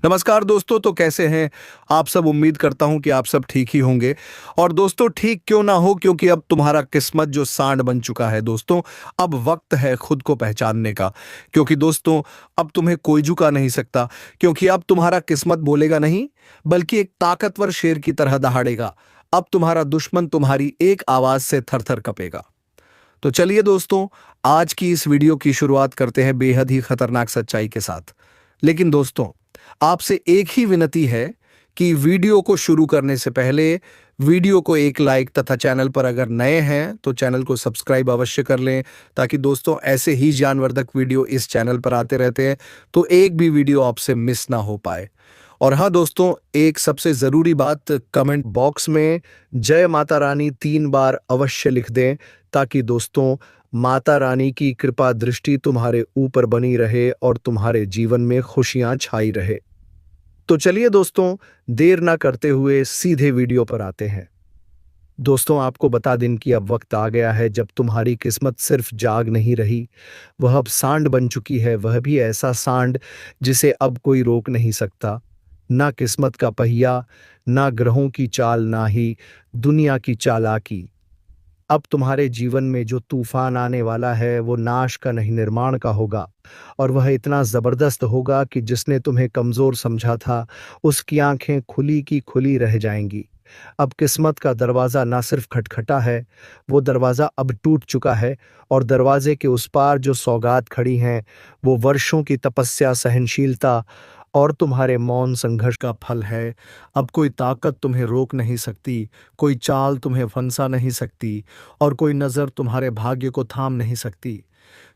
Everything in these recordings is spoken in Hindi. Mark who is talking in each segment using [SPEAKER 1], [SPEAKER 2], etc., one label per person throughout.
[SPEAKER 1] नमस्कार दोस्तों, तो कैसे हैं आप सब। उम्मीद करता हूं कि आप सब ठीक ही होंगे। और दोस्तों, ठीक क्यों ना हो, क्योंकि अब तुम्हारा किस्मत जो सांड बन चुका है दोस्तों, अब वक्त है खुद को पहचानने का। क्योंकि दोस्तों, अब तुम्हें कोई झुका नहीं सकता, क्योंकि अब तुम्हारा किस्मत बोलेगा नहीं, बल्कि एक ताकतवर शेर की तरह दहाड़ेगा। अब तुम्हारा दुश्मन तुम्हारी एक आवाज से थर थर कपेगा। तो चलिए दोस्तों, आज की इस वीडियो की शुरुआत करते हैं बेहद ही खतरनाक सच्चाई के साथ। लेकिन दोस्तों, आपसे एक ही विनती है कि वीडियो को शुरू करने से पहले वीडियो को एक लाइक तथा चैनल पर अगर नए हैं तो चैनल को सब्सक्राइब अवश्य कर लें, ताकि दोस्तों ऐसे ही ज्ञानवर्धक वीडियो इस चैनल पर आते रहते हैं, तो एक भी वीडियो आपसे मिस ना हो पाए। और हाँ दोस्तों, एक सबसे जरूरी बात, कमेंट बॉक्स में जय माता रानी 3 बार अवश्य लिख दें, ताकि दोस्तों माता रानी की कृपा दृष्टि तुम्हारे ऊपर बनी रहे और तुम्हारे जीवन में खुशियां छाई रहे। तो चलिए दोस्तों, देर ना करते हुए सीधे वीडियो पर आते हैं। दोस्तों, आपको बता दें कि अब वक्त आ गया है जब तुम्हारी किस्मत सिर्फ जाग नहीं रही, वह अब सांड बन चुकी है। वह भी ऐसा सांड जिसे अब कोई रोक नहीं सकता। ना किस्मत का पहिया, ना ग्रहों की चाल, ना ही दुनिया की चालाकी। अब तुम्हारे जीवन में जो तूफान आने वाला है वो नाश का नहीं, निर्माण का होगा। और वह इतना जबरदस्त होगा कि जिसने तुम्हें कमजोर समझा था, उसकी आंखें खुली की खुली रह जाएंगी। अब किस्मत का दरवाजा ना सिर्फ खटखटा है, वो दरवाजा अब टूट चुका है। और दरवाजे के उस पार जो सौगात खड़ी हैं, वो वर्षों की तपस्या, सहनशीलता और तुम्हारे मौन संघर्ष का फल है। अब कोई ताकत तुम्हें रोक नहीं सकती, कोई चाल तुम्हें फंसा नहीं सकती, और कोई नज़र तुम्हारे भाग्य को थाम नहीं सकती।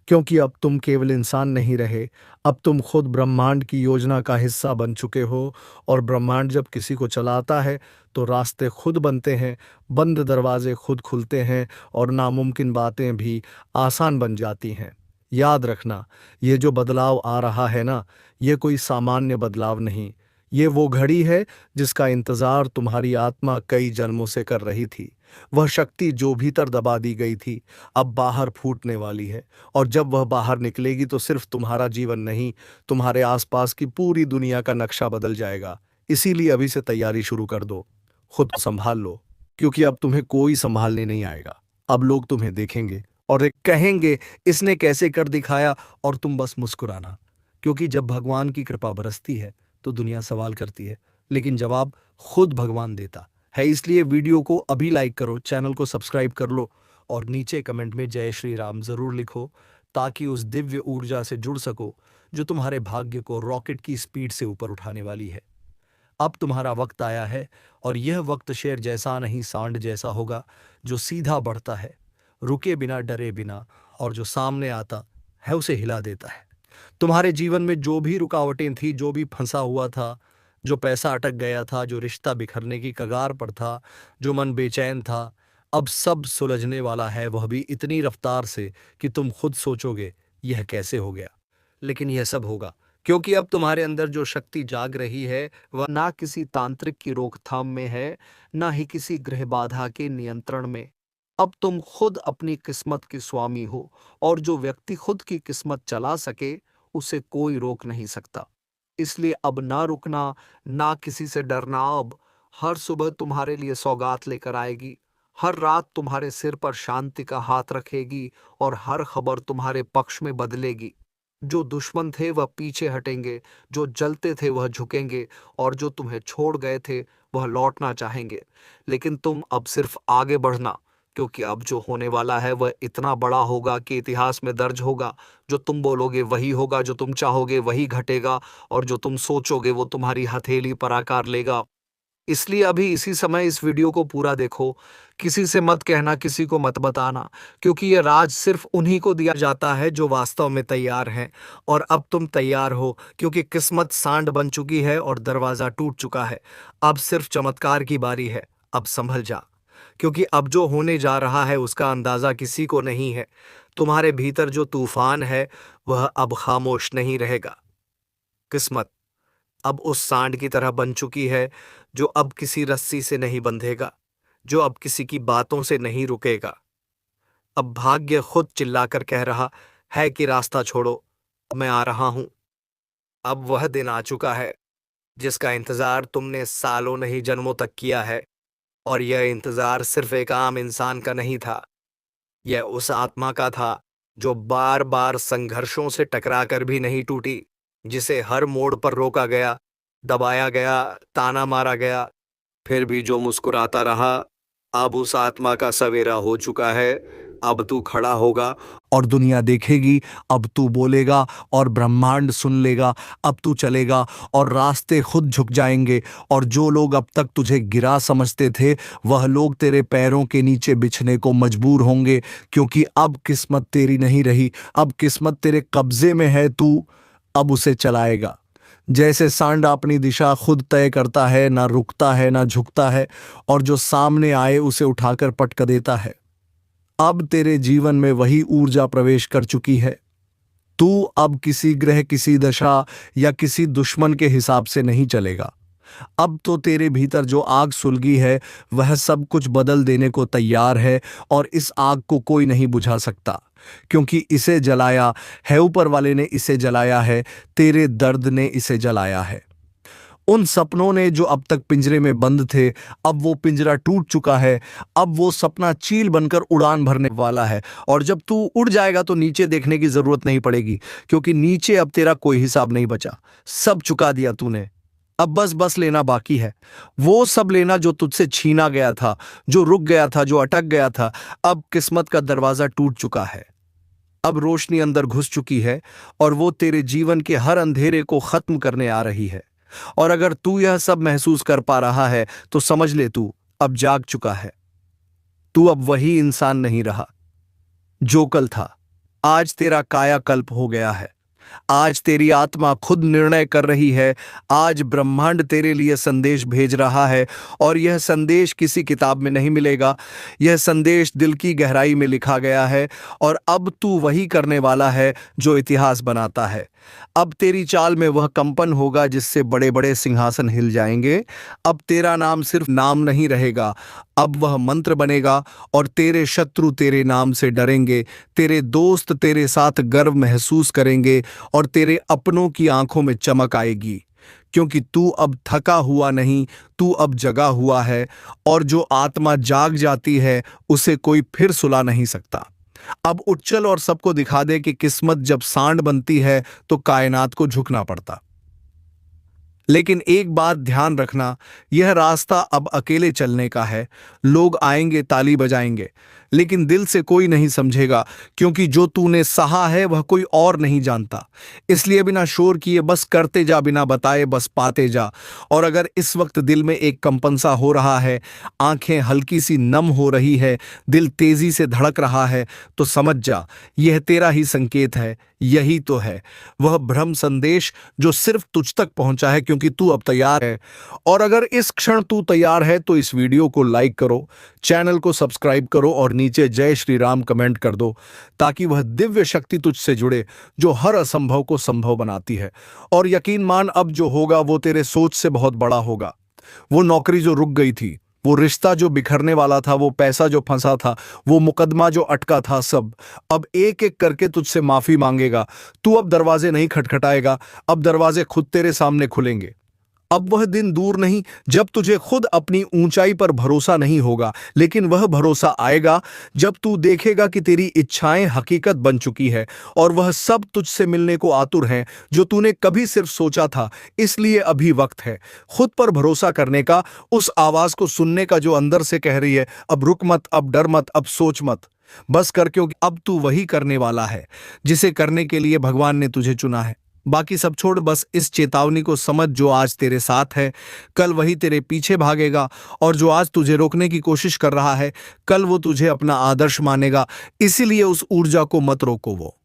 [SPEAKER 1] क्योंकि अब तुम केवल इंसान नहीं रहे, अब तुम खुद ब्रह्मांड की योजना का हिस्सा बन चुके हो। और ब्रह्मांड जब किसी को चलाता है तो रास्ते खुद बनते हैं, बंद दरवाजे खुद खुलते हैं, और नामुमकिन बातें भी आसान बन जाती हैं। याद रखना, ये जो बदलाव आ रहा है ना, ये कोई सामान्य बदलाव नहीं। ये वो घड़ी है जिसका इंतजार तुम्हारी आत्मा कई जन्मों से कर रही थी। वह शक्ति जो भीतर दबा दी गई थी, अब बाहर फूटने वाली है। और जब वह बाहर निकलेगी तो सिर्फ तुम्हारा जीवन नहीं, तुम्हारे आसपास की पूरी दुनिया का नक्शा बदल जाएगा। इसीलिए अभी से तैयारी शुरू कर दो, खुद को संभाल लो, क्योंकि अब तुम्हें कोई संभालने नहीं आएगा। अब लोग तुम्हें देखेंगे और एक कहेंगे, इसने कैसे कर दिखाया, और तुम बस मुस्कुराना। क्योंकि जब भगवान की कृपा बरसती है तो दुनिया सवाल करती है, लेकिन जवाब खुद भगवान देता है। इसलिए वीडियो को अभी लाइक करो, चैनल को सब्सक्राइब कर लो, और नीचे कमेंट में जय श्री राम जरूर लिखो, ताकि उस दिव्य ऊर्जा से जुड़ सको जो तुम्हारे भाग्य को रॉकेट की स्पीड से ऊपर उठाने वाली है। अब तुम्हारा वक्त आया है, और यह वक्त शेर जैसा नहीं, सांड जैसा होगा, जो सीधा बढ़ता है, रुके बिना, डरे बिना, और जो सामने आता है उसे हिला देता है। तुम्हारे जीवन में जो भी रुकावटें थी, जो भी फंसा हुआ था, जो पैसा अटक गया था, जो रिश्ता बिखरने की कगार पर था, जो मन बेचैन था, अब सब सुलझने वाला है। वह भी इतनी रफ्तार से कि तुम खुद सोचोगे यह कैसे हो गया। लेकिन यह सब होगा क्योंकि अब तुम्हारे अंदर जो शक्ति जाग रही है, वह ना किसी तांत्रिक की रोकथाम में है, ना ही किसी ग्रह बाधा के नियंत्रण में। अब तुम खुद अपनी किस्मत के स्वामी हो, और जो व्यक्ति खुद की किस्मत चला सके, उसे कोई रोक नहीं सकता। इसलिए अब ना रुकना, ना किसी से डरना। अब हर सुबह तुम्हारे लिए सौगात लेकर आएगी, हर रात तुम्हारे सिर पर शांति का हाथ रखेगी, और हर खबर तुम्हारे पक्ष में बदलेगी। जो दुश्मन थे वह पीछे हटेंगे, जो जलते थे वह झुकेंगे, और जो तुम्हें छोड़ गए थे वह लौटना चाहेंगे। लेकिन तुम अब सिर्फ आगे बढ़ना, क्योंकि अब जो होने वाला है वह इतना बड़ा होगा कि इतिहास में दर्ज होगा। जो तुम बोलोगे वही होगा, जो तुम चाहोगे वही घटेगा, और जो तुम सोचोगे वो तुम्हारी हथेली पर आकार लेगा। इसलिए अभी इसी समय इस वीडियो को पूरा देखो। किसी से मत कहना, किसी को मत बताना, क्योंकि ये राज सिर्फ उन्हीं को दिया जाता है जो वास्तव में तैयार हैं। और अब तुम तैयार हो, क्योंकि किस्मत सांड बन चुकी है और दरवाजा टूट चुका है। अब सिर्फ चमत्कार की बारी है। अब संभल जा, क्योंकि अब जो होने जा रहा है उसका अंदाजा किसी को नहीं है। तुम्हारे भीतर जो तूफान है वह अब खामोश नहीं रहेगा। किस्मत अब उस सांड की तरह बन चुकी है, जो अब किसी रस्सी से नहीं बंधेगा, जो अब किसी की बातों से नहीं रुकेगा। अब भाग्य खुद चिल्लाकर कह रहा है कि रास्ता छोड़ो, मैं आ रहा हूं। अब वह दिन आ चुका है
[SPEAKER 2] जिसका इंतजार तुमने सालों नहीं जन्मों तक किया है। और यह इंतजार सिर्फ एक आम इंसान का नहीं था, यह उस आत्मा का था जो बार बार संघर्षों से टकरा कर भी नहीं टूटी, जिसे हर मोड़ पर रोका गया, दबाया गया, ताना मारा गया, फिर भी जो मुस्कुराता रहा। अब उस आत्मा का सवेरा हो चुका है। अब तू खड़ा होगा
[SPEAKER 1] और दुनिया देखेगी। अब तू बोलेगा और ब्रह्मांड सुन लेगा। अब तू चलेगा और रास्ते खुद झुक जाएंगे। और जो लोग अब तक तुझे गिरा समझते थे, वह लोग तेरे पैरों के नीचे बिछने को मजबूर होंगे, क्योंकि अब किस्मत तेरी नहीं रही। अब किस्मत तेरे कब्जे में है। तू अब उसे चलाएगा। जैसे सांड अपनी दिशा खुद तय करता है, ना रुकता है ना झुकता है, और जो सामने आए उसे उठाकर पटक देता है। अब तेरे जीवन में वही ऊर्जा प्रवेश कर चुकी है। तू अब किसी ग्रह, किसी दशा या किसी दुश्मन के हिसाब से नहीं चलेगा। अब तो तेरे भीतर जो आग सुलगी है, वह सब कुछ बदल देने को तैयार है। और इस आग को कोई नहीं बुझा सकता, क्योंकि इसे जलाया है ऊपर वाले ने, इसे जलाया है तेरे दर्द ने, इसे जलाया है उन सपनों ने जो अब तक पिंजरे में बंद थे। अब वो पिंजरा टूट चुका है। अब वो सपना चील बनकर उड़ान भरने वाला है। और जब तू उड़ जाएगा तो नीचे देखने की जरूरत नहीं पड़ेगी, क्योंकि नीचे अब तेरा कोई हिसाब नहीं बचा। सब चुका दिया तूने। अब बस लेना बाकी है। वो सब लेना जो तुझसे छीना गया था, जो रुक गया था, जो अटक गया था। अब किस्मत का दरवाजा टूट चुका है। अब रोशनी अंदर घुस चुकी है, और वो तेरे जीवन के हर अंधेरे को खत्म करने आ रही है। और अगर तू यह सब महसूस कर पा रहा है, तो समझ ले तू अब जाग चुका है। तू अब वही इंसान नहीं रहा जो कल था। आज तेरा कायाकल्प हो गया है। आज तेरी आत्मा खुद निर्णय कर रही है। आज ब्रह्मांड तेरे लिए संदेश भेज रहा है, और यह संदेश किसी किताब में नहीं मिलेगा। यह संदेश दिल की गहराई में लिखा गया है, और अब तू वही करने वाला है जो इतिहास बनाता है। अब तेरी चाल में वह कंपन होगा जिससे बड़े बड़े सिंहासन हिल जाएंगे। अब तेरा नाम सिर्फ नाम नहीं रहेगा, अब वह मंत्र बनेगा, और तेरे शत्रु तेरे नाम से डरेंगे। तेरे दोस्त तेरे साथ गर्व महसूस करेंगे, और तेरे अपनों की आंखों में चमक आएगी, क्योंकि तू अब थका हुआ नहीं, तू अब जगा हुआ है। और जो आत्मा जाग जाती है, उसे कोई फिर सुला नहीं सकता। अब उठ चल और सबको दिखा दे कि किस्मत जब सांड बनती है तो कायनात को झुकना पड़ता। लेकिन एक बात ध्यान रखना, यह रास्ता अब अकेले चलने का है। लोग आएंगे, ताली बजाएंगे, लेकिन दिल से कोई नहीं समझेगा, क्योंकि जो तूने सहा है वह कोई और नहीं जानता। इसलिए बिना शोर किए बस करते जा, बिना बताए बस पाते जा। और अगर इस वक्त दिल में एक कंपन सा हो रहा है, आंखें हल्की सी नम हो रही है, दिल तेजी से धड़क रहा है, तो समझ जा, यह तेरा ही संकेत है। यही तो है वह ब्रह्म संदेश जो सिर्फ तुझ तक पहुंचा है, क्योंकि तू अब तैयार है। और अगर इस क्षण तू तैयार है तो इस वीडियो को लाइक करो, चैनल को सब्सक्राइब करो, और नीचे जय श्री राम कमेंट कर दो, ताकि वह दिव्य शक्ति तुझसे जुड़े जो हर असंभव को संभव बनाती है। और यकीन मान, अब जो होगा वो तेरे सोच से बहुत बड़ा होगा। वो नौकरी जो रुक गई थी, वो रिश्ता जो बिखरने वाला था, वो पैसा जो फंसा था, वो मुकदमा जो अटका था, सब अब एक एक करके तुझसे माफी मांगेगा। तू अब दरवाजे नहीं खटखटाएगा, अब दरवाजे खुद तेरे सामने खुलेंगे। अब वह दिन दूर नहीं जब तुझे खुद अपनी ऊंचाई पर भरोसा नहीं होगा, लेकिन वह भरोसा आएगा जब तू देखेगा कि तेरी इच्छाएं हकीकत बन चुकी है, और वह सब तुझसे मिलने को आतुर हैं जो तूने कभी सिर्फ सोचा था। इसलिए अभी वक्त है खुद पर भरोसा करने का, उस आवाज को सुनने का जो अंदर से कह रही है, अब रुक मत, अब डर मत, अब सोच मत, बस कर, क्योंकि अब तू वही करने वाला है जिसे करने के लिए भगवान ने तुझे चुना है। बाकी सब छोड़, बस इस चेतावनी को समझ, जो आज तेरे साथ है कल वही तेरे पीछे भागेगा। और जो आज तुझे रोकने की कोशिश कर रहा है, कल वो तुझे अपना आदर्श मानेगा। इसीलिए उस ऊर्जा को मत रोको। वो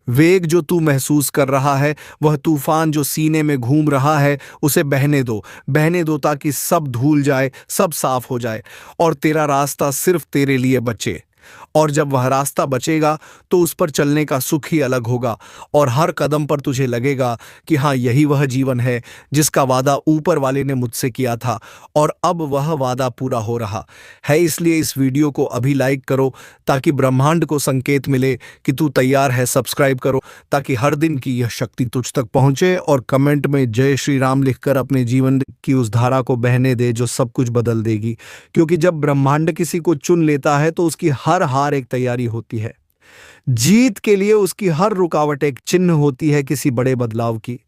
[SPEAKER 1] वेग जो तू महसूस कर रहा है, वह तूफान जो सीने में घूम रहा है, उसे बहने दो, बहने दो, ताकि सब धूल जाए, सब साफ हो जाए, और तेरा रास्ता सिर्फ तेरे लिए बचे। और जब वह रास्ता बचेगा तो उस पर चलने का सुख ही अलग होगा और हर कदम पर तुझे लगेगा कि हाँ, यही वह जीवन है जिसका वादा ऊपर वाले ने मुझसे किया था और अब वह वादा पूरा हो रहा है। इसलिए इस वीडियो को अभी लाइक करो ताकि ब्रह्मांड को संकेत मिले कि तू तैयार है। सब्सक्राइब करो ताकि हर दिन की यह शक्ति तुझ तक पहुंचे और कमेंट में जय श्री राम लिखकर अपने जीवन की उस धारा को बहने दे जो सब कुछ बदल देगी। क्योंकि जब ब्रह्मांड किसी को चुन लेता है तो उसकी हर हार एक तैयारी होती है। जीत के लिए उसकी हर रुकावट एक चिन्ह होती है किसी बड़े बदलाव की।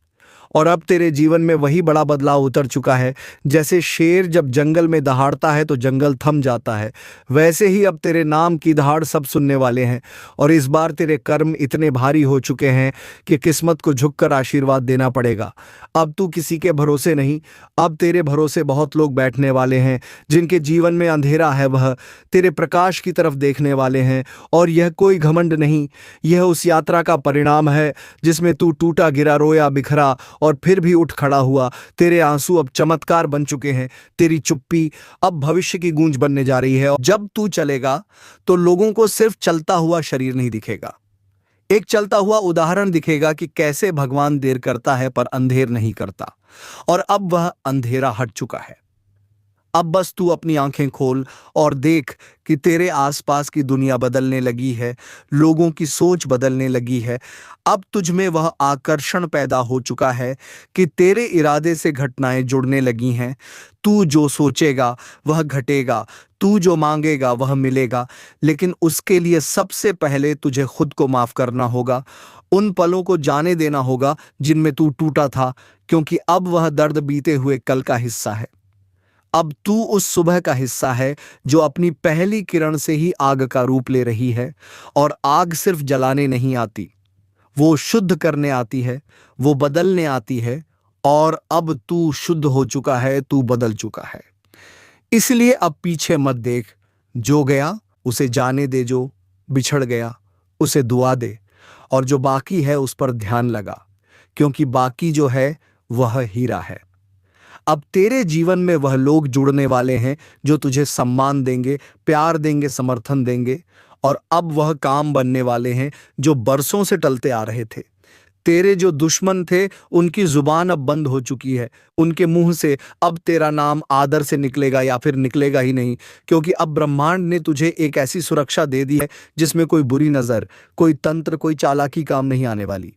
[SPEAKER 1] और अब तेरे जीवन में वही बड़ा बदलाव उतर चुका है। जैसे शेर जब जंगल में दहाड़ता है तो जंगल थम जाता है, वैसे ही अब तेरे नाम की दहाड़ सब सुनने वाले हैं। और इस बार तेरे कर्म इतने भारी हो चुके हैं कि किस्मत को झुककर आशीर्वाद देना पड़ेगा। अब तू किसी के भरोसे नहीं, अब तेरे भरोसे बहुत लोग बैठने वाले हैं। जिनके जीवन में अंधेरा है वह तेरे प्रकाश की तरफ देखने वाले हैं। और यह कोई घमंड नहीं, यह उस यात्रा का परिणाम है जिसमें तू टूटा गिरा रोया बिखरा और फिर भी उठ खड़ा हुआ। तेरे आंसू अब चमत्कार बन चुके हैं, तेरी चुप्पी अब भविष्य की गूंज बनने जा रही है। और जब तू चलेगा तो लोगों को सिर्फ चलता हुआ शरीर नहीं दिखेगा, एक चलता हुआ उदाहरण दिखेगा कि कैसे भगवान देर करता है पर अंधेर नहीं करता। और अब वह अंधेरा हट चुका है। अब बस तू अपनी आंखें खोल और देख कि तेरे आसपास की दुनिया बदलने लगी है, लोगों की सोच बदलने लगी है। अब तुझ में वह आकर्षण पैदा हो चुका है कि तेरे इरादे से घटनाएं जुड़ने लगी हैं। तू जो सोचेगा वह घटेगा, तू जो मांगेगा वह मिलेगा। लेकिन उसके लिए सबसे पहले तुझे खुद को माफ करना होगा, उन पलों को जाने देना होगा जिनमें तू टूटा था, क्योंकि अब वह दर्द बीते हुए कल का हिस्सा है। अब तू उस सुबह का हिस्सा है जो अपनी पहली किरण से ही आग का रूप ले रही है। और आग सिर्फ जलाने नहीं आती, वो शुद्ध करने आती है, वो बदलने आती है। और अब तू शुद्ध हो चुका है, तू बदल चुका है। इसलिए अब पीछे मत देख, जो गया उसे जाने दे, जो बिछड़ गया उसे दुआ दे, और जो बाकी है उस पर ध्यान लगा, क्योंकि बाकी जो है वह हीरा है। अब तेरे जीवन में वह लोग जुड़ने वाले हैं जो तुझे सम्मान देंगे, प्यार देंगे, समर्थन देंगे। और अब वह काम बनने वाले हैं जो बरसों से टलते आ रहे थे। तेरे जो दुश्मन थे उनकी जुबान अब बंद हो चुकी है, उनके मुंह से अब तेरा नाम आदर से निकलेगा या फिर निकलेगा ही नहीं। क्योंकि अब ब्रह्मांड ने तुझे एक ऐसी सुरक्षा दे दी है जिसमें कोई बुरी नजर, कोई तंत्र, कोई चालाकी काम नहीं आने वाली।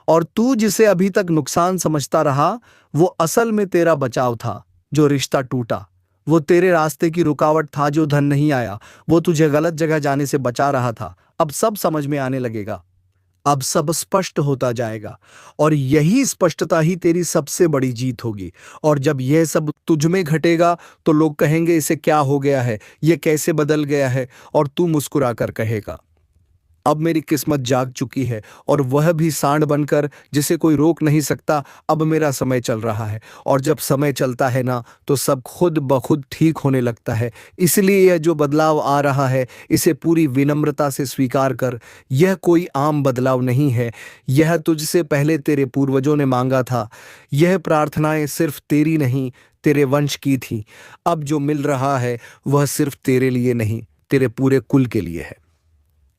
[SPEAKER 1] और तू जिसे अभी तक नुकसान समझता रहा वो असल में तेरा बचाव था। जो रिश्ता टूटा वो तेरे रास्ते की रुकावट था, जो धन नहीं आया वो तुझे गलत जगह जाने से बचा रहा था। अब सब समझ में आने लगेगा, अब सब स्पष्ट होता जाएगा। और यही स्पष्टता ही तेरी सबसे बड़ी जीत होगी। और जब यह सब तुझ में घटेगा तो लोग कहेंगे इसे क्या हो गया है, ये कैसे बदल गया है। और तू मुस्कुरा कर कहेगा अब मेरी किस्मत जाग चुकी है, और वह भी सांड बनकर जिसे कोई रोक नहीं सकता। अब मेरा समय चल रहा है। और जब समय चलता है ना तो सब खुद ब खुद ठीक होने लगता है। इसलिए यह जो बदलाव आ रहा है इसे पूरी विनम्रता से स्वीकार कर। यह कोई आम बदलाव नहीं है, यह तुझसे पहले तेरे पूर्वजों ने मांगा था। यह प्रार्थनाएं सिर्फ तेरी नहीं, तेरे वंश की थी। अब जो मिल रहा है वह सिर्फ तेरे लिए नहीं, तेरे पूरे कुल के लिए है।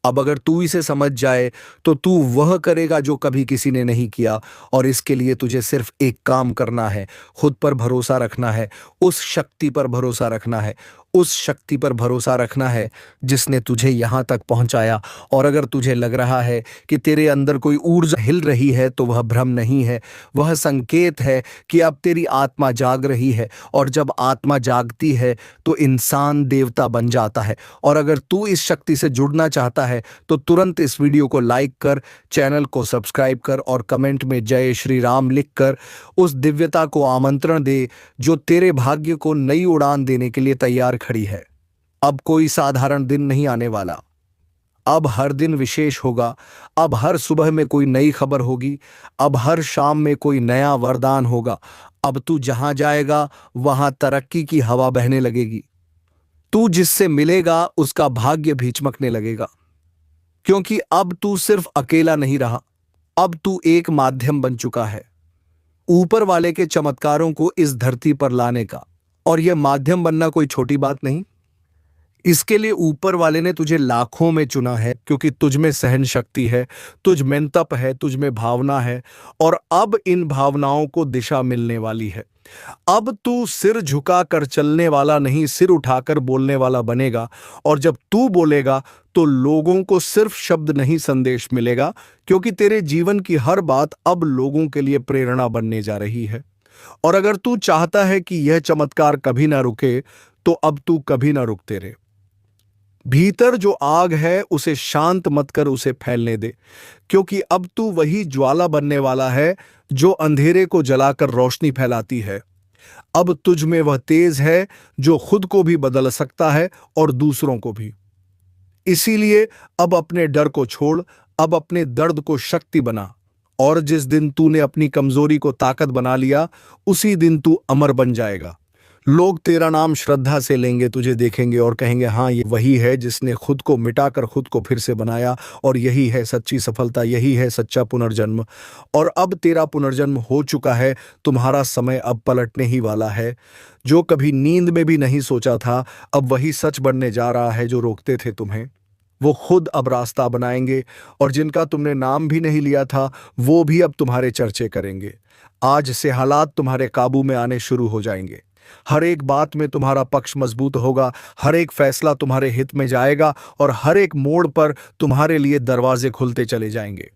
[SPEAKER 1] अब अगर तू इसे समझ जाए तो तू वह करेगा जो कभी किसी ने नहीं किया। और इसके लिए तुझे सिर्फ एक काम करना है, खुद पर भरोसा रखना है, उस शक्ति पर भरोसा रखना है, उस शक्ति पर भरोसा रखना है जिसने तुझे यहाँ तक पहुँचाया। और अगर तुझे लग रहा है कि तेरे अंदर कोई ऊर्जा हिल रही है तो वह भ्रम नहीं है, वह संकेत है कि अब तेरी आत्मा जाग रही है। और जब आत्मा जागती है तो इंसान देवता बन जाता है। और अगर तू इस शक्ति से जुड़ना चाहता है तो तुरंत इस वीडियो को लाइक कर, चैनल को सब्सक्राइब कर और कमेंट में जय श्री राम लिखकर उस दिव्यता को आमंत्रण दे जो तेरे भाग्य को नई उड़ान देने के लिए तैयार खड़ी है। अब कोई साधारण दिन नहीं आने वाला, अब हर दिन विशेष होगा। अब हर सुबह में कोई नई खबर होगी, अब हर शाम में कोई नया वरदान होगा। अब तू जहां जाएगा वहां तरक्की की हवा बहने लगेगी। तू जिससे मिलेगा उसका भाग्य भी चमकने लगेगा। क्योंकि अब तू सिर्फ अकेला नहीं रहा, अब तू एक माध्यम बन चुका है ऊपर वाले के चमत्कारों को इस धरती पर लाने का। और यह माध्यम बनना कोई छोटी बात नहीं। इसके लिए ऊपर वाले ने तुझे लाखों में चुना है, क्योंकि तुझ में सहन शक्ति है, तुझ में तप है, तुझ में भावना है, और अब इन भावनाओं को दिशा मिलने वाली है। अब तू सिर झुका कर चलने वाला नहीं, सिर उठाकर बोलने वाला बनेगा। और जब तू बोलेगा तो लोगों को सिर्फ शब्द नहीं, संदेश मिलेगा, क्योंकि तेरे जीवन की हर बात अब लोगों के लिए प्रेरणा बनने जा रही है। और अगर तू चाहता है कि यह चमत्कार कभी ना रुके, तो अब तू कभी ना रुकते रहे। भीतर जो आग है उसे शांत मत कर, उसे फैलने दे, क्योंकि अब तू वही ज्वाला बनने वाला है जो अंधेरे को जलाकर रोशनी फैलाती है। अब तुझ में वह तेज है जो खुद को भी बदल सकता है और दूसरों को भी। इसीलिए अब अपने डर को छोड़, अब अपने दर्द को शक्ति बना, और जिस दिन तूने अपनी कमजोरी को ताकत बना लिया, उसी दिन तू अमर बन जाएगा। लोग तेरा नाम श्रद्धा से लेंगे, तुझे देखेंगे और कहेंगे, हाँ, ये वही है जिसने खुद को मिटाकर खुद को फिर से बनाया, और यही है सच्ची सफलता, यही है सच्चा पुनर्जन्म। और अब तेरा पुनर्जन्म हो चुका है, तुम्हारा समय अब पलटने ही वाला है। जो कभी नींद में भी नहीं सोचा था, अब वही सच बनने जा रहा है जो रोकते थे तुम्हें। वो खुद अब रास्ता बनाएंगे, और जिनका तुमने नाम भी नहीं लिया था, वो भी अब तुम्हारे चर्चे करेंगे। आज से हालात तुम्हारे काबू में आने शुरू हो जाएंगे। हर एक बात में तुम्हारा पक्ष मजबूत होगा, हर एक फैसला तुम्हारे हित में जाएगा, और हर एक मोड़ पर तुम्हारे लिए दरवाजे खुलते चले जाएंगे।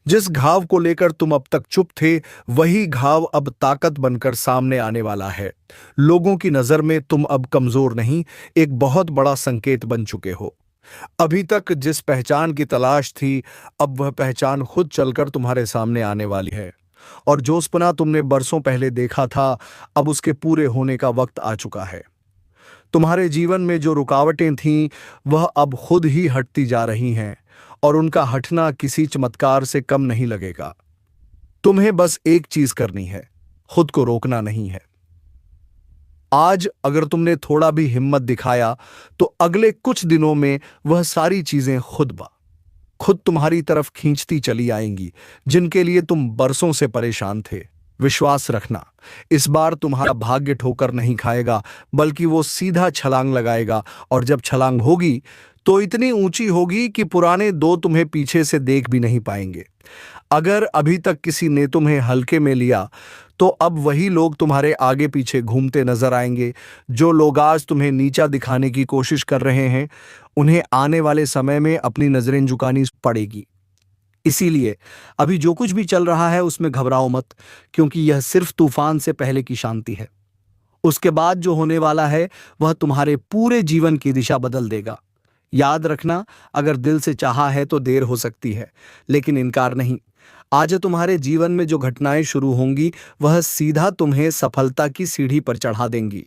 [SPEAKER 1] जिस घाव को लेकर तुम अब तक चुप थे, वही घाव अब ताकत बनकर सामने आने वाला है। लोगों की नजर में तुम अब कमजोर नहीं, एक बहुत बड़ा संकेत बन चुके हो। अभी तक जिस पहचान की तलाश थी, अब वह पहचान खुद चलकर तुम्हारे सामने आने वाली है। और जोस्पना तुमने बरसों पहले देखा था, अब उसके पूरे होने का वक्त आ चुका है। तुम्हारे जीवन में जो रुकावटें थीं, वह अब खुद ही हटती जा रही हैं, और उनका हटना किसी चमत्कार से कम नहीं लगेगा। तुम्हें बस एक चीज करनी है, खुद को रोकना नहीं है। आज अगर तुमने थोड़ा भी हिम्मत दिखाया, तो अगले कुछ दिनों में वह सारी चीजें खुद तुम्हारी तरफ खींचती चली आएंगी, जिनके लिए तुम बरसों से परेशान थे। विश्वास रखना, इस बार तुम्हारा भाग्य ठोकर नहीं खाएगा, बल्कि वो सीधा छलांग लगाएगा, और जब छलांग होगी तो इतनी ऊंची होगी कि पुराने दो तुम्हें पीछे से देख भी नहीं पाएंगे। अगर अभी तक किसी ने तुम्हें हल्के में लिया, तो अब वही लोग तुम्हारे आगे पीछे घूमते नजर आएंगे। जो लोग आज तुम्हें नीचा दिखाने की कोशिश कर रहे हैं, उन्हें आने वाले समय में अपनी नजरें झुकानी पड़ेगी। इसीलिए अभी जो कुछ भी चल रहा है उसमें घबराओ मत, क्योंकि यह सिर्फ तूफान से पहले की शांति है। उसके बाद जो होने वाला है, वह तुम्हारे पूरे जीवन की दिशा बदल देगा। याद रखना, अगर दिल से चाहा है तो देर हो सकती है, लेकिन इनकार नहीं। आज तुम्हारे जीवन में जो घटनाएं शुरू होंगी, वह सीधा तुम्हें सफलता की सीढ़ी पर चढ़ा देंगी।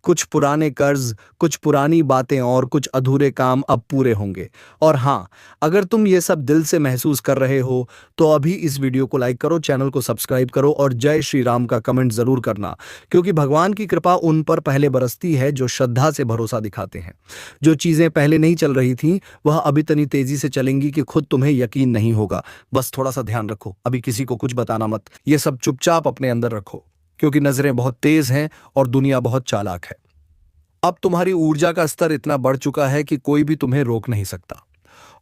[SPEAKER 1] कुछ पुराने कर्ज, कुछ पुरानी बातें और कुछ अधूरे काम अब पूरे होंगे। और हाँ, अगर तुम ये सब दिल से महसूस कर रहे हो, तो अभी इस वीडियो को लाइक करो, चैनल को सब्सक्राइब करो, और जय श्री राम का कमेंट जरूर करना, क्योंकि भगवान की कृपा उन पर पहले बरसती है जो श्रद्धा से भरोसा दिखाते हैं। जो चीजें पहले नहीं चल रही थी, वह अभी इतनी तेजी से चलेंगी कि खुद तुम्हें यकीन नहीं होगा। बस थोड़ा सा ध्यान रखो, अभी किसी को कुछ बताना मत, ये सब चुपचाप अपने अंदर रखो, क्योंकि नजरें बहुत तेज हैं और दुनिया बहुत चालाक है। अब तुम्हारी ऊर्जा का स्तर इतना बढ़ चुका है कि कोई भी तुम्हें रोक नहीं सकता।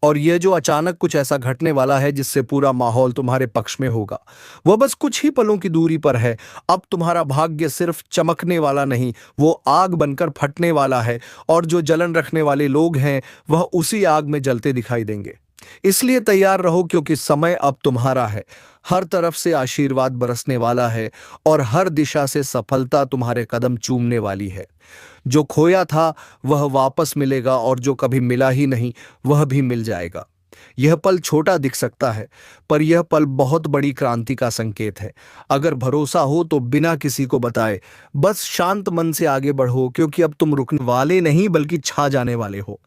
[SPEAKER 1] और यह जो अचानक कुछ ऐसा घटने वाला है जिससे पूरा माहौल तुम्हारे पक्ष में होगा, वह बस कुछ ही पलों की दूरी पर है। अब तुम्हारा भाग्य सिर्फ चमकने वाला नहीं, वो आग बनकर फटने वाला है, और जो जलन रखने वाले लोग हैं, वह उसी आग में जलते दिखाई देंगे। इसलिए तैयार रहो, क्योंकि समय अब तुम्हारा है। हर तरफ से आशीर्वाद बरसने वाला है, और हर दिशा से सफलता तुम्हारे कदम चूमने वाली है। जो खोया था वह वापस मिलेगा, और जो कभी मिला ही नहीं, वह भी मिल जाएगा। यह पल छोटा दिख सकता है, पर यह पल बहुत बड़ी क्रांति का संकेत है। अगर भरोसा हो तो बिना किसी को बताए बस शांत मन से आगे बढ़ो, क्योंकि अब तुम रुकने वाले नहीं, बल्कि छा जाने वाले हो।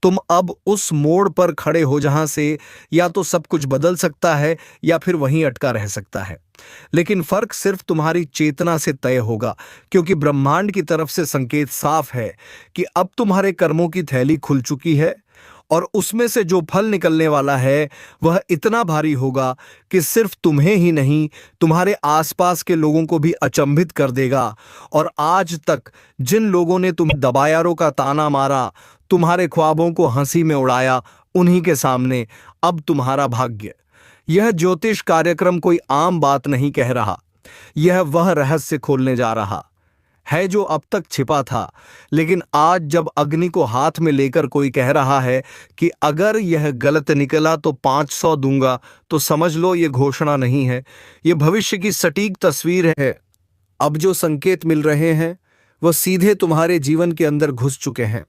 [SPEAKER 1] तुम अब उस मोड़ पर खड़े हो जहां से या तो सब कुछ बदल सकता है, या फिर वहीं अटका रह सकता है। लेकिन फर्क सिर्फ तुम्हारी चेतना से तय होगा, क्योंकि ब्रह्मांड की तरफ से संकेत साफ है कि अब तुम्हारे कर्मों की थैली खुल चुकी है, और उसमें से जो फल निकलने वाला है वह इतना भारी होगा कि सिर्फ तुम्हें ही नहीं, तुम्हारे आसपास के लोगों को भी अचंभित कर देगा। और आज तक जिन लोगों ने तुम्हें दबायारों का ताना मारा, तुम्हारे ख्वाबों को हंसी में उड़ाया, उन्हीं के सामने अब तुम्हारा भाग्य। यह ज्योतिष कार्यक्रम कोई आम बात नहीं कह रहा, यह वह रहस्य खोलने जा रहा है जो अब तक छिपा था। लेकिन आज जब अग्नि को हाथ में लेकर कोई कह रहा है कि अगर यह गलत निकला तो 500 दूंगा, तो समझ लो ये घोषणा नहीं है, ये भविष्य की सटीक तस्वीर है। अब जो संकेत मिल रहे हैं वह सीधे तुम्हारे जीवन के अंदर घुस चुके हैं।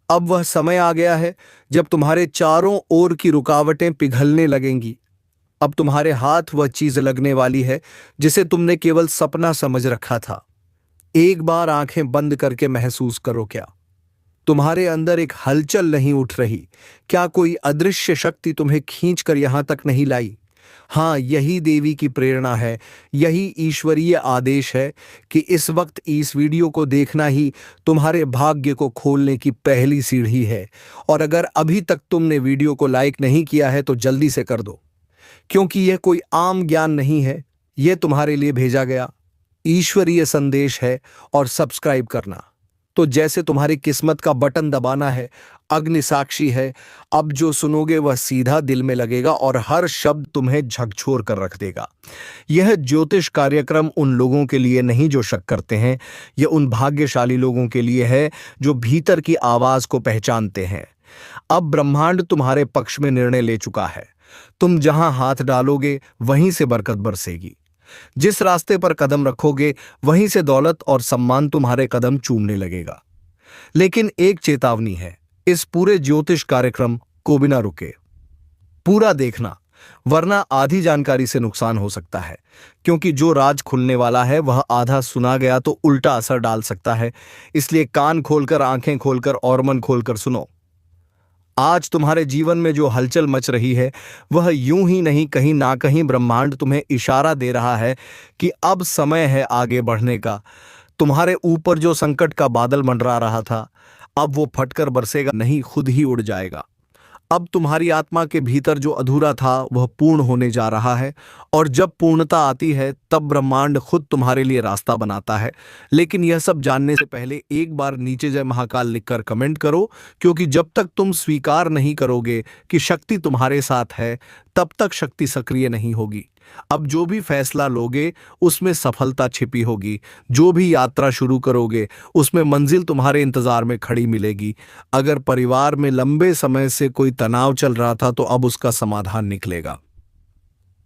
[SPEAKER 1] अब वह समय आ गया है जब तुम्हारे चारों ओर की रुकावटें पिघलने लगेंगी। अब तुम्हारे हाथ वह चीज लगने वाली है जिसे तुमने केवल सपना समझ रखा था। एक बार आंखें बंद करके महसूस करो, क्या तुम्हारे अंदर एक हलचल नहीं उठ रही? क्या कोई अदृश्य शक्ति तुम्हें खींचकर यहां तक नहीं लाई? हाँ, यही देवी की प्रेरणा है, यही ईश्वरीय आदेश है कि इस वक्त इस वीडियो को देखना ही तुम्हारे भाग्य को खोलने की पहली सीढ़ी है। और अगर अभी तक तुमने वीडियो को लाइक नहीं किया है तो जल्दी से कर दो, क्योंकि यह कोई आम ज्ञान नहीं है, यह तुम्हारे लिए भेजा गया ईश्वरीय संदेश है। और सब्सक्राइब करना तो जैसे तुम्हारी किस्मत का बटन दबाना है। अग्नि साक्षी है, अब जो सुनोगे वह सीधा दिल में लगेगा और हर शब्द तुम्हें झकझोर कर रख देगा। यह ज्योतिष कार्यक्रम उन लोगों के लिए नहीं जो शक करते हैं, यह उन भाग्यशाली लोगों के लिए है जो भीतर की आवाज को पहचानते हैं। अब ब्रह्मांड तुम्हारे पक्ष में निर्णय ले चुका है। तुम जहां हाथ डालोगे वहीं से बरकत बरसेगी, जिस रास्ते पर कदम रखोगे वहीं से दौलत और सम्मान तुम्हारे कदम चूमने लगेगा। लेकिन एक चेतावनी है, इस पूरे ज्योतिष कार्यक्रम को बिना रुके पूरा देखना, वरना आधी जानकारी से नुकसान हो सकता है। क्योंकि जो राज खुलने वाला है वह आधा सुना गया तो उल्टा असर डाल सकता है। इसलिए कान खोलकर, आंखें खोलकर और मन खोलकर सुनो। आज तुम्हारे जीवन में जो हलचल मच रही है वह यूं ही नहीं, कहीं ना कहीं ब्रह्मांड तुम्हें इशारा दे रहा है कि अब समय है आगे बढ़ने का। तुम्हारे ऊपर जो संकट का बादल मंडरा रहा था, अब वो फटकर बरसेगा नहीं, खुद ही उड़ जाएगा। अब तुम्हारी आत्मा के भीतर जो अधूरा था वह पूर्ण होने जा रहा है। और जब पूर्णता आती है तब ब्रह्मांड खुद तुम्हारे लिए रास्ता बनाता है। लेकिन यह सब जानने से पहले एक बार नीचे जय महाकाल लिखकर कमेंट करो, क्योंकि जब तक तुम स्वीकार नहीं करोगे कि शक्ति तुम्हारे साथ है, तब तक शक्ति सक्रिय नहीं होगी। अब जो भी फैसला लोगे उसमें सफलता छिपी होगी। जो भी यात्रा शुरू करोगे उसमें मंजिल तुम्हारे इंतजार में खड़ी मिलेगी। अगर परिवार में लंबे समय से कोई तनाव चल रहा था तो अब उसका समाधान निकलेगा।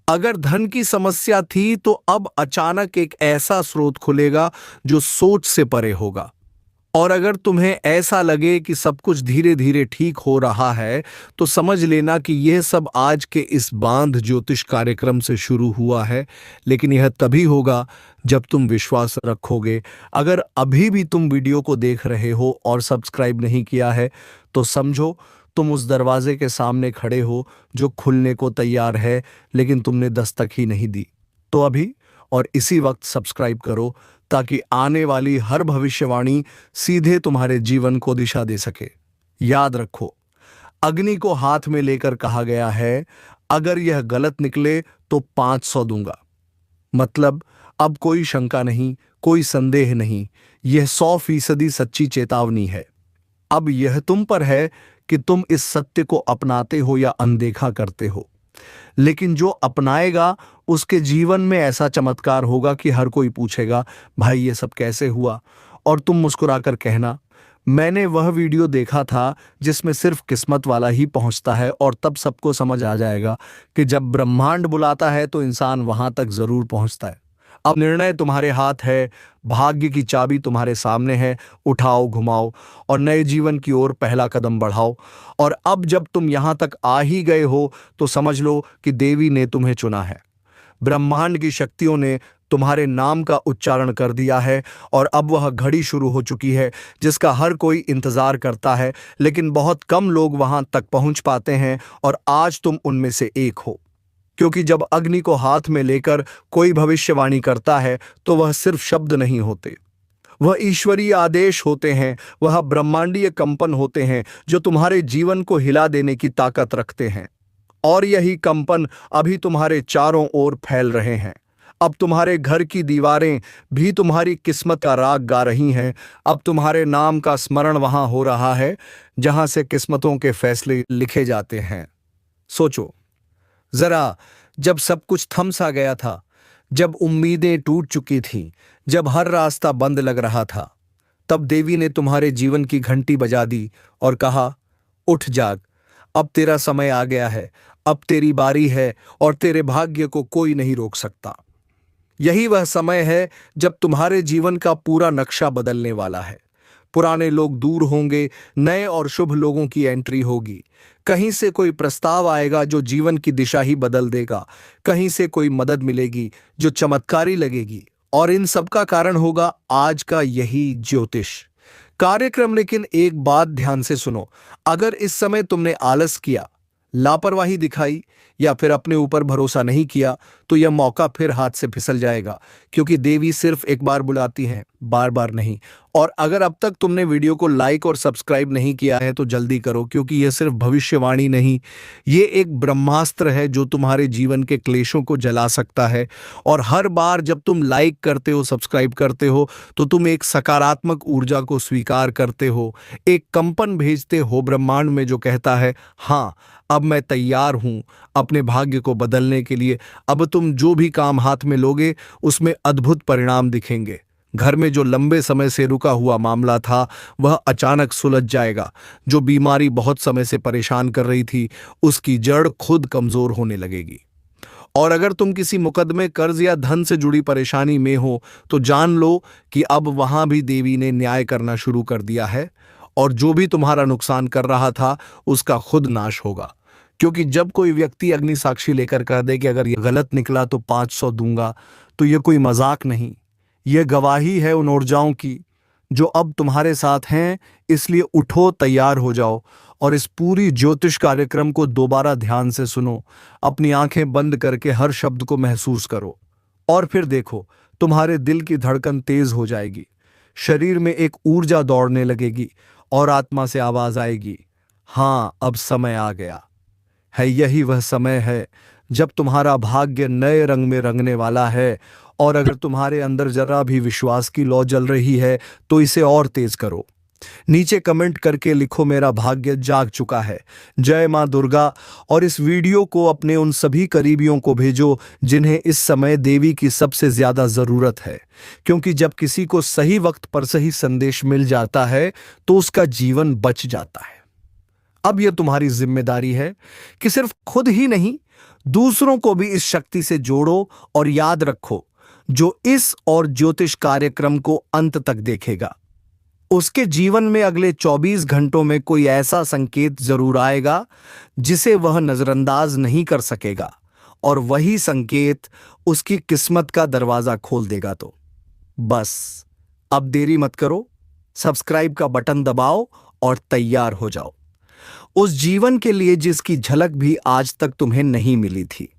[SPEAKER 1] अगर धन की समस्या थी तो अब अचानक एक ऐसा स्रोत खुलेगा जो सोच से परे होगा। और अगर तुम्हें ऐसा लगे कि सब कुछ धीरे धीरे ठीक हो रहा है तो समझ लेना कि यह सब आज के इस बांध ज्योतिष कार्यक्रम से शुरू हुआ है। लेकिन यह तभी होगा जब तुम विश्वास रखोगे। अगर अभी भी तुम वीडियो को देख रहे हो और सब्सक्राइब नहीं किया है तो समझो तुम उस दरवाजे के सामने खड़े हो जो खुलने को तैयार है, लेकिन तुमने दस्तक ही नहीं दी। तो अभी और इसी वक्त सब्सक्राइब करो ताकि आने वाली हर भविष्यवाणी सीधे तुम्हारे जीवन को दिशा दे सके। याद रखो, अग्नि को हाथ में लेकर कहा गया है, अगर यह गलत निकले तो 500 दूंगा। मतलब अब कोई शंका नहीं, कोई संदेह नहीं, यह 100% सच्ची चेतावनी है। अब यह तुम पर है कि तुम इस सत्य को अपनाते हो या अनदेखा करते हो। लेकिन जो अपनाएगा उसके जीवन में ऐसा चमत्कार होगा कि हर कोई पूछेगा, भाई ये सब कैसे हुआ? और तुम मुस्कुराकर कहना, मैंने वह वीडियो देखा था जिसमें सिर्फ किस्मत वाला ही पहुंचता है। और तब सबको समझ आ जाएगा कि जब ब्रह्मांड बुलाता है तो इंसान वहां तक जरूर पहुंचता है। अब निर्णय तुम्हारे हाथ है, भाग्य की चाबी तुम्हारे सामने है। उठाओ, घुमाओ और नए जीवन की ओर पहला कदम बढ़ाओ। और अब जब तुम यहां तक आ ही गए हो तो समझ लो कि देवी ने तुम्हें चुना है। ब्रह्मांड की शक्तियों ने तुम्हारे नाम का उच्चारण कर दिया है और अब वह घड़ी शुरू हो चुकी है जिसका हर कोई इंतजार करता है, लेकिन बहुत कम लोग वहां तक पहुंच पाते हैं। और आज तुम उनमें से एक हो, क्योंकि जब अग्नि को हाथ में लेकर कोई भविष्यवाणी करता है तो वह सिर्फ शब्द नहीं होते, वह ईश्वरीय आदेश होते हैं, वह ब्रह्मांडीय कंपन होते हैं जो तुम्हारे जीवन को हिला देने की ताकत रखते हैं। और यही कंपन अभी तुम्हारे चारों ओर फैल रहे हैं। अब तुम्हारे घर की दीवारें भी तुम्हारी किस्मत का राग गा रही हैं। अब तुम्हारे नाम का स्मरण वहां हो रहा है जहां से किस्मतों के फैसले लिखे जाते हैं। सोचो जरा, जब सब कुछ थम सा गया था, जब उम्मीदें टूट चुकी थीं, जब हर रास्ता बंद लग रहा था, तब देवी ने तुम्हारे जीवन की घंटी बजा दी और कहा, उठ जाग, अब तेरा समय आ गया है, अब तेरी बारी है और तेरे भाग्य को कोई नहीं रोक सकता। यही वह समय है जब तुम्हारे जीवन का पूरा नक्शा बदलने वाला है। पुराने लोग दूर होंगे, नए और शुभ लोगों की एंट्री होगी। कहीं से कोई प्रस्ताव आएगा जो जीवन की दिशा ही बदल देगा। कहीं से कोई मदद मिलेगी जो चमत्कारी लगेगी। और इन सब का कारण होगा आज का यही ज्योतिष कार्यक्रम। लेकिन एक बात ध्यान से सुनो, अगर इस समय तुमने आलस किया, लापरवाही दिखाई या फिर अपने ऊपर भरोसा नहीं किया, तो यह मौका फिर हाथ से फिसल जाएगा, क्योंकि देवी सिर्फ एक बार बुलाती है, बार बार नहीं। और अगर अब तक तुमने वीडियो को लाइक और सब्सक्राइब नहीं किया है तो जल्दी करो, क्योंकि यह सिर्फ भविष्यवाणी नहीं, ये एक ब्रह्मास्त्र है जो तुम्हारे जीवन के क्लेशों को जला सकता है। और हर बार जब तुम लाइक करते हो, सब्सक्राइब करते हो, तो तुम एक सकारात्मक ऊर्जा को स्वीकार करते हो, एक कंपन भेजते हो ब्रह्मांड में जो कहता है, हाँ अब मैं तैयार हूं अपने भाग्य को बदलने के लिए। अब तुम जो भी काम हाथ में लोगे उसमें अद्भुत परिणाम दिखेंगे। घर में जो लंबे समय से रुका हुआ मामला था वह अचानक सुलझ जाएगा। जो बीमारी बहुत समय से परेशान कर रही थी उसकी जड़ खुद कमजोर होने लगेगी। और अगर तुम किसी मुकदमे, कर्ज या धन से जुड़ी परेशानी में हो तो जान लो कि अब वहां भी देवी ने न्याय करना शुरू कर दिया है। और जो भी तुम्हारा नुकसान कर रहा था उसका खुद नाश होगा। क्योंकि जब कोई व्यक्ति अग्नि साक्षी लेकर कह दे कि अगर ये गलत निकला तो 500 दूंगा, तो ये कोई मजाक नहीं, ये गवाही है उन ऊर्जाओं की जो अब तुम्हारे साथ हैं। इसलिए उठो, तैयार हो जाओ और इस पूरी ज्योतिष कार्यक्रम को दोबारा ध्यान से सुनो। अपनी आंखें बंद करके हर शब्द को महसूस करो और फिर देखो, तुम्हारे दिल की धड़कन तेज हो जाएगी, शरीर में एक ऊर्जा दौड़ने लगेगी और आत्मा से आवाज आएगी, हाँ अब समय आ गया है। यही वह समय है जब तुम्हारा भाग्य नए रंग में रंगने वाला है। और अगर तुम्हारे अंदर जरा भी विश्वास की लौ जल रही है तो इसे और तेज करो। नीचे कमेंट करके लिखो, मेरा भाग्य जाग चुका है, जय मां दुर्गा। और इस वीडियो को अपने उन सभी करीबियों को भेजो जिन्हें इस समय देवी की सबसे ज्यादा जरूरत है। क्योंकि जब किसी को सही वक्त पर सही संदेश मिल जाता है तो उसका जीवन बच जाता है। अब यह तुम्हारी जिम्मेदारी है कि सिर्फ खुद ही नहीं, दूसरों को भी इस शक्ति से जोड़ो। और याद रखो, जो इस और ज्योतिष कार्यक्रम को अंत तक देखेगा उसके जीवन में अगले 24 घंटों में कोई ऐसा संकेत जरूर आएगा जिसे वह नजरअंदाज नहीं कर सकेगा। और वही संकेत उसकी किस्मत का दरवाजा खोल देगा। तो बस अब देरी मत करो, सब्सक्राइब का बटन दबाओ और तैयार हो जाओ उस जीवन के लिए जिसकी झलक भी आज तक तुम्हें नहीं मिली थी।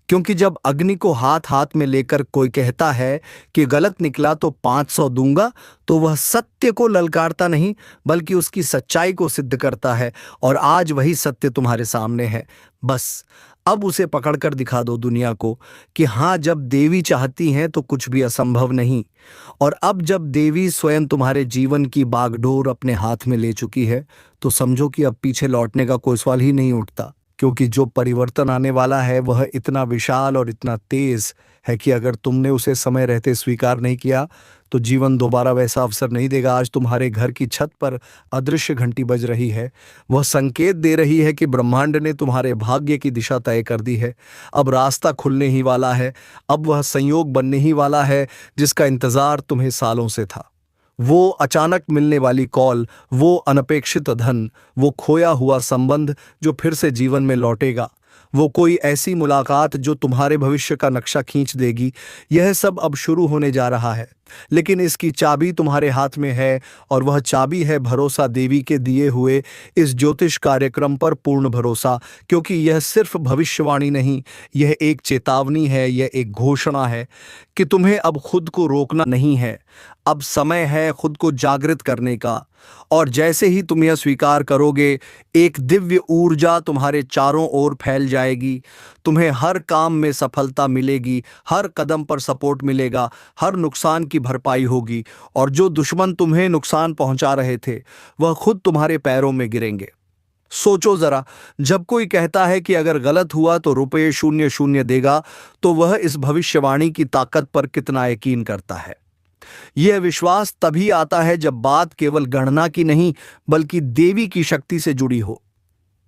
[SPEAKER 1] क्योंकि जब अग्नि को हाथ हाथ में लेकर कोई कहता है कि गलत निकला तो 500 दूंगा, तो वह सत्य को ललकारता नहीं बल्कि उसकी सच्चाई को सिद्ध करता है। और आज वही सत्य तुम्हारे सामने है। बस अब उसे पकड़कर दिखा दो दुनिया को कि हाँ, जब देवी चाहती हैं तो कुछ भी असंभव नहीं। और अब जब देवी स्वयं तुम्हारे जीवन की बागडोर अपने हाथ में ले चुकी है तो समझो कि अब पीछे लौटने का कोई सवाल ही नहीं उठता। क्योंकि जो परिवर्तन आने वाला है वह इतना विशाल और इतना तेज है कि अगर तुमने उसे समय रहते स्वीकार नहीं किया तो जीवन दोबारा वैसा अवसर नहीं देगा। आज तुम्हारे घर की छत पर अदृश्य घंटी बज रही है। वह संकेत दे रही है कि ब्रह्मांड ने तुम्हारे भाग्य की दिशा तय कर दी है। अब रास्ता खुलने ही वाला है। अब वह संयोग बनने ही वाला है जिसका इंतजार तुम्हें सालों से था। वो अचानक मिलने वाली कॉल, वो अनपेक्षित धन, वो खोया हुआ संबंध जो फिर से जीवन में लौटेगा, वो कोई ऐसी मुलाकात जो तुम्हारे भविष्य का नक्शा खींच देगी। यह सब अब शुरू होने जा रहा है, लेकिन इसकी चाबी तुम्हारे हाथ में है, और वह चाबी है भरोसा। देवी के दिए हुए इस ज्योतिष कार्यक्रम पर पूर्ण भरोसा, क्योंकि यह सिर्फ भविष्यवाणी नहीं, यह एक चेतावनी है, यह एक घोषणा है कि तुम्हें अब खुद को रोकना नहीं है। अब समय है खुद को जागृत करने का, और जैसे ही तुम यह स्वीकार करोगे, एक दिव्य ऊर्जा तुम्हारे चारों ओर फैल जाएगी। तुम्हें हर काम में सफलता मिलेगी, हर कदम पर सपोर्ट मिलेगा, हर नुकसान की भरपाई होगी, और जो दुश्मन तुम्हें नुकसान पहुंचा रहे थे वह खुद तुम्हारे पैरों में गिरेंगे। सोचो जरा, जब कोई कहता है कि अगर गलत हुआ तो रुपये 0 देगा, तो वह इस भविष्यवाणी की ताकत पर कितना यकीन करता है। यह विश्वास तभी आता है जब बात केवल गणना की नहीं, बल्कि देवी की शक्ति से जुड़ी हो।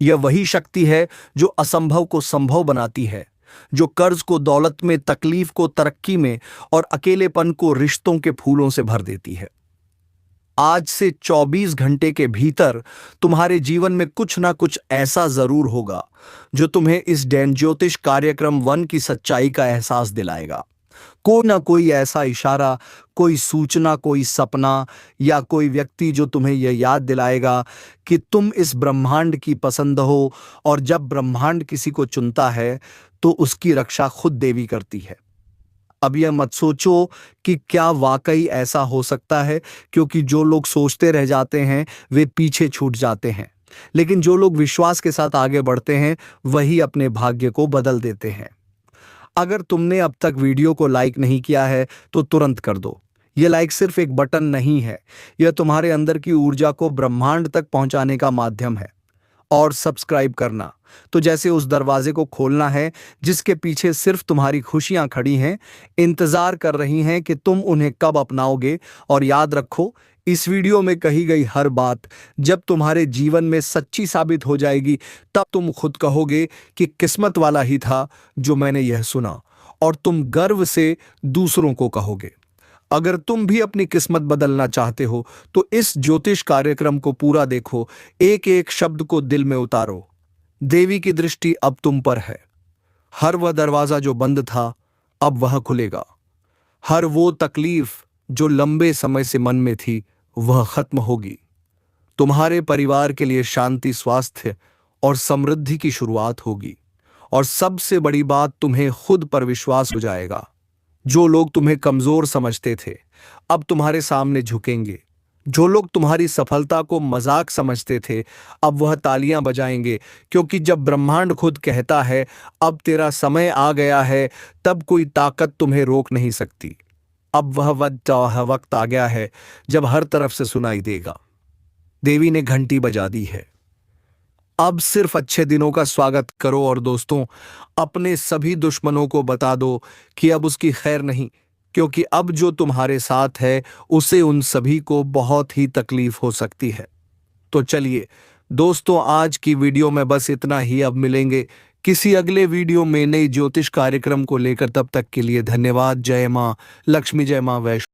[SPEAKER 1] यह वही शक्ति है जो असंभव को संभव बनाती है, जो कर्ज को दौलत में, तकलीफ को तरक्की में, और अकेलेपन को रिश्तों के फूलों से भर देती है। आज से 24 घंटे के भीतर तुम्हारे जीवन में कुछ ना कुछ ऐसा जरूर होगा जो तुम्हें इस डैन ज्योतिष कार्यक्रम 1 की सच्चाई का एहसास दिलाएगा। कोई ना कोई ऐसा इशारा, कोई सूचना, कोई सपना, या कोई व्यक्ति जो तुम्हें यह याद दिलाएगा कि तुम इस ब्रह्मांड की पसंद हो, और जब ब्रह्मांड किसी को चुनता है तो उसकी रक्षा खुद देवी करती है। अब यह मत सोचो कि क्या वाकई ऐसा हो सकता है, क्योंकि जो लोग सोचते रह जाते हैं वे पीछे छूट जाते हैं, लेकिन जो लोग विश्वास के साथ आगे बढ़ते हैं वही अपने भाग्य को बदल देते हैं। अगर तुमने अब तक वीडियो को लाइक नहीं किया है तो तुरंत कर दो। यह लाइक सिर्फ एक बटन नहीं है, यह तुम्हारे अंदर की ऊर्जा को ब्रह्मांड तक पहुंचाने का माध्यम है। और सब्सक्राइब करना तो जैसे उस दरवाजे को खोलना है जिसके पीछे सिर्फ तुम्हारी खुशियां खड़ी हैं, इंतजार कर रही हैं कि तुम उन्हें कब अपनाओगे। और याद रखो, इस वीडियो में कही गई हर बात जब तुम्हारे जीवन में सच्ची साबित हो जाएगी, तब तुम खुद कहोगे कि किस्मत वाला ही था जो मैंने यह सुना, और तुम गर्व से दूसरों को कहोगे। अगर तुम भी अपनी किस्मत बदलना चाहते हो तो इस ज्योतिष कार्यक्रम को पूरा देखो, एक एक शब्द को दिल में उतारो। देवी की दृष्टि अब तुम पर है। हर वह दरवाजा जो बंद था अब वह खुलेगा। हर वो तकलीफ जो लंबे समय से मन में थी वह खत्म होगी। तुम्हारे परिवार के लिए शांति, स्वास्थ्य और समृद्धि की शुरुआत होगी। और सबसे बड़ी बात, तुम्हें खुद पर विश्वास हो जाएगा। जो लोग तुम्हें कमजोर समझते थे अब तुम्हारे सामने झुकेंगे। जो लोग तुम्हारी सफलता को मजाक समझते थे अब वह तालियां बजाएंगे, क्योंकि जब ब्रह्मांड खुद कहता है अब तेरा समय आ गया है, तब कोई ताकत तुम्हें रोक नहीं सकती। अब वह वक्त आ गया है जब हर तरफ से सुनाई देगा। देवी ने घंटी बजा दी है। अब सिर्फ अच्छे दिनों का स्वागत करो, और दोस्तों, अपने सभी दुश्मनों को बता दो कि अब उसकी खैर नहीं, क्योंकि अब जो तुम्हारे साथ है उसे उन सभी को बहुत ही तकलीफ हो सकती है। तो चलिए दोस्तों, आज की वीडियो में बस इतना ही। अब मिलेंगे किसी अगले वीडियो में नई ज्योतिष कार्यक्रम को लेकर। तब तक के लिए धन्यवाद। जय मां लक्ष्मी, जय मां वैष्णो।